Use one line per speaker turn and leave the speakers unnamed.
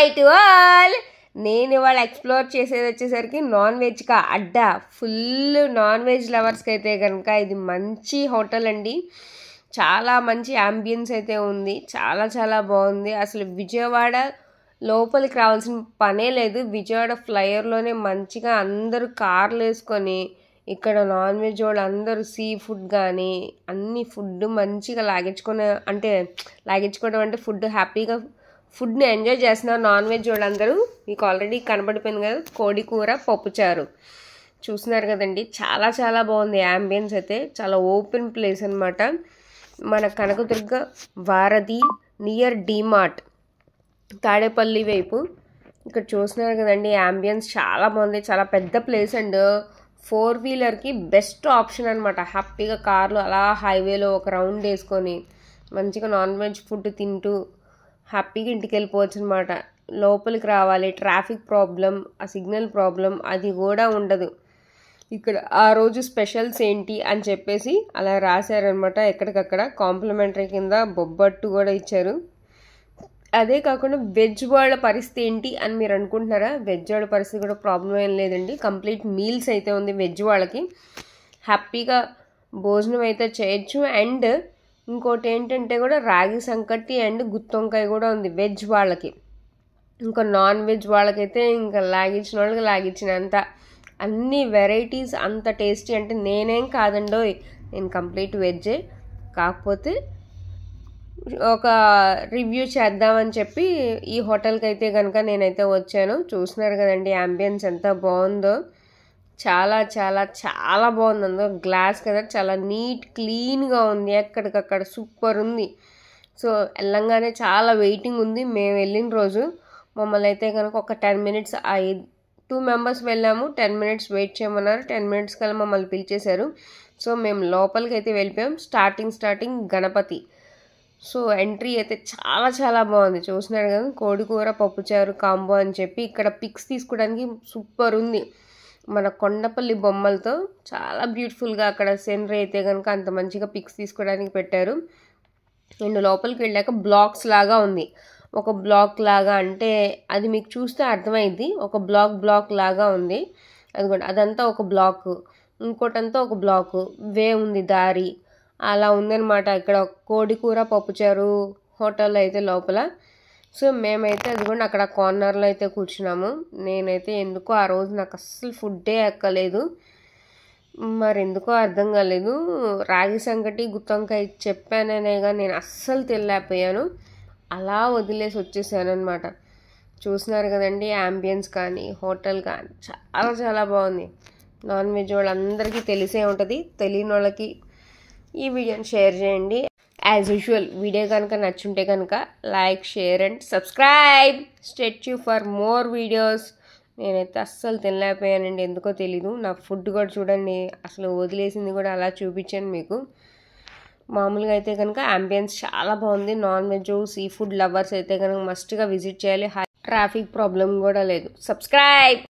Hi to all. నేను ఇవాళ explore చేసేది వచ్చేసరికి నాన్ వెజ్గా అడ్డా. ఫుల్ నాన్ వెజ్ లవర్స్కి అయితే కనుక ఇది మంచి హోటల్ అండి. చాలా మంచి అంబియన్స్ అయితే ఉంది. చాలా చాలా బాగుంది. అసలు విజయవాడ లోపలికి రావాల్సిన పనే లేదు. విజయవాడ ఫ్లైయర్లోనే మంచిగా అందరూ కార్లు వేసుకొని ఇక్కడ నాన్ వెజ్ వాళ్ళు అందరూ సీ ఫుడ్ కానీ అన్ని ఫుడ్ మంచిగా లాగించుకోవడం అంటే ఫుడ్ హ్యాపీగా ఫుడ్ని ఎంజాయ్ చేస్తున్నారు నాన్ వెజ్ వాళ్ళందరూ. మీకు ఆల్రెడీ కనబడిపోయింది కదా, కోడి కూర పప్పుచారు చూస్తున్నారు కదండి. చాలా చాలా బాగుంది. యాంబియన్స్ అయితే చాలా ఓపెన్ ప్లేస్ అనమాట. మన కనకదుర్గ వారధి నియర్ డీమార్ట్ తాడేపల్లి వైపు. ఇక్కడ చూస్తున్నారు కదండి, యాంబియన్స్ చాలా బాగుంది. చాలా పెద్ద ప్లేస్ అండ్ 4-వీలర్కి బెస్ట్ ఆప్షన్ అనమాట. హ్యాపీగా కార్లు అలా హైవేలో ఒక రౌండ్ వేసుకొని మంచిగా నాన్ వెజ్ ఫుడ్ తింటూ హ్యాపీగా ఇంటికి వెళ్ళిపోవచ్చు అనమాట. లోపలికి రావాలి, ట్రాఫిక్ ప్రాబ్లం, ఆ సిగ్నల్ ప్రాబ్లం అది కూడా ఉండదు. ఇక్కడ ఆ రోజు స్పెషల్స్ ఏంటి అని చెప్పేసి అలా రాశారనమాట. ఎక్కడికక్కడ కాంప్లిమెంటరీ కింద బొబ్బట్టు కూడా ఇచ్చారు. అదే కాకుండా వెజ్ వాళ్ళ పరిస్థితి ఏంటి అని మీరు అనుకుంటున్నారా? వెజ్ వాళ్ళ పరిస్థితి కూడా ప్రాబ్లం ఏం లేదండి. కంప్లీట్ మీల్స్ అయితే ఉంది వెజ్ వాళ్ళకి. హ్యాపీగా భోజనం అయితే చేయొచ్చు. అండ్ ఇంకోటి ఏంటంటే కూడా రాగి సంకటి అండ్ గుత్తొంకాయ కూడా ఉంది వెజ్ వాళ్ళకి. ఇంకా నాన్ వెజ్ వాళ్ళకైతే ఇంకా లాగించిన వాళ్ళకి లాగించినంత అన్ని వెరైటీస్ అంత టేస్టీ. అంటే నేనేం కాదండో, నేను కంప్లీట్ వెజ్జే. కాకపోతే ఒక రివ్యూ చేద్దామని చెప్పి ఈ హోటల్కి అయితే కనుక నేనైతే వచ్చాను. చూస్తున్నారు కదండి యాంబియన్స్ ఎంత బాగుందో. చాలా చాలా చాలా బాగుంది. అందులో గ్లాస్ కదా, చాలా నీట్ క్లీన్గా ఉంది. ఎక్కడికక్కడ సూపర్ ఉంది. సో వెళ్ళంగానే చాలా వెయిటింగ్ ఉంది. మేము వెళ్ళిన రోజు మమ్మల్ని అయితే కనుక ఒక 10 మినిట్స్ 2 మెంబర్స్ వెళ్ళాము. 10 మినిట్స్ వెయిట్ చేయమన్నారు. 10 మినిట్స్ కల్లా మమ్మల్ని పిలిచేశారు. సో మేము లోపలికి అయితే వెళ్ళిపోయాం. స్టార్టింగ్ గణపతి. సో ఎంట్రీ అయితే చాలా చాలా బాగుంది. చూస్తున్నారు కదా, కోడి కూర పప్పుచారు కాంబో అని చెప్పి ఇక్కడ పిక్స్ తీసుకోవడానికి సూపర్ ఉంది. మన కొండపల్లి బొమ్మలతో చాలా బ్యూటిఫుల్గా అక్కడ సీనరీ అయితే కనుక అంత మంచిగా పిక్స్ తీసుకోవడానికి పెట్టారు. అండ్ లోపలికి వెళ్ళాక బ్లాక్స్ లాగా ఉంది. ఒక బ్లాక్ లాగా అంటే అది మీకు చూస్తే అర్థమైంది. ఒక బ్లాక్ లాగా ఉంది. అదిగోండి అదంతా ఒక బ్లాక్, ఇంకోటంతా ఒక బ్లాక్ వే ఉంది, దారి అలా ఉందన్నమాట. ఇక్కడ కోడి కూర పప్పుచారు హోటల్ అయితే లోపల. సో మేమైతే అదిగోండి అక్కడ కార్నర్లో అయితే కూర్చున్నాము. నేనైతే ఎందుకో ఆ రోజు నాకు అస్సలు ఫుడ్డే ఎక్కలేదు. మరి ఎందుకో అర్థం కాలేదు. రాగి సంగటి గుత్తొంకాయ చెప్పాననే కానీ నేను అస్సలు తినలేకపోయాను. అలా వదిలేసి వచ్చేసాను అనమాట. చూస్తున్నారు కదండి యాంబియన్స్ కానీ హోటల్ కానీ చాలా చాలా బాగుంది. నాన్ వెజ్ వాళ్ళందరికీ తెలిసే ఉంటుంది. తెలియని వాళ్ళకి ఈ వీడియోని షేర్ చేయండి. యాజ్ యూజువల్ వీడియో కనుక నచ్చుంటే కనుక like, share and subscribe. Stay tune for more videos. నేనైతే అస్సలు తినలేకపోయానండి, ఎందుకో తెలీదు. నా ఫుడ్ కూడా చూడండి, అసలు వదిలేసింది కూడా అలా చూపించాను మీకు. మామూలుగా అయితే కనుక అంబియన్స్ చాలా బాగుంది. Non veg sea food lovers అయితే కనుక మస్ట్గా విజిట్ చేయాలి. ట్రాఫిక్ ప్రాబ్లం కూడా లేదు. సబ్స్క్రైబ్.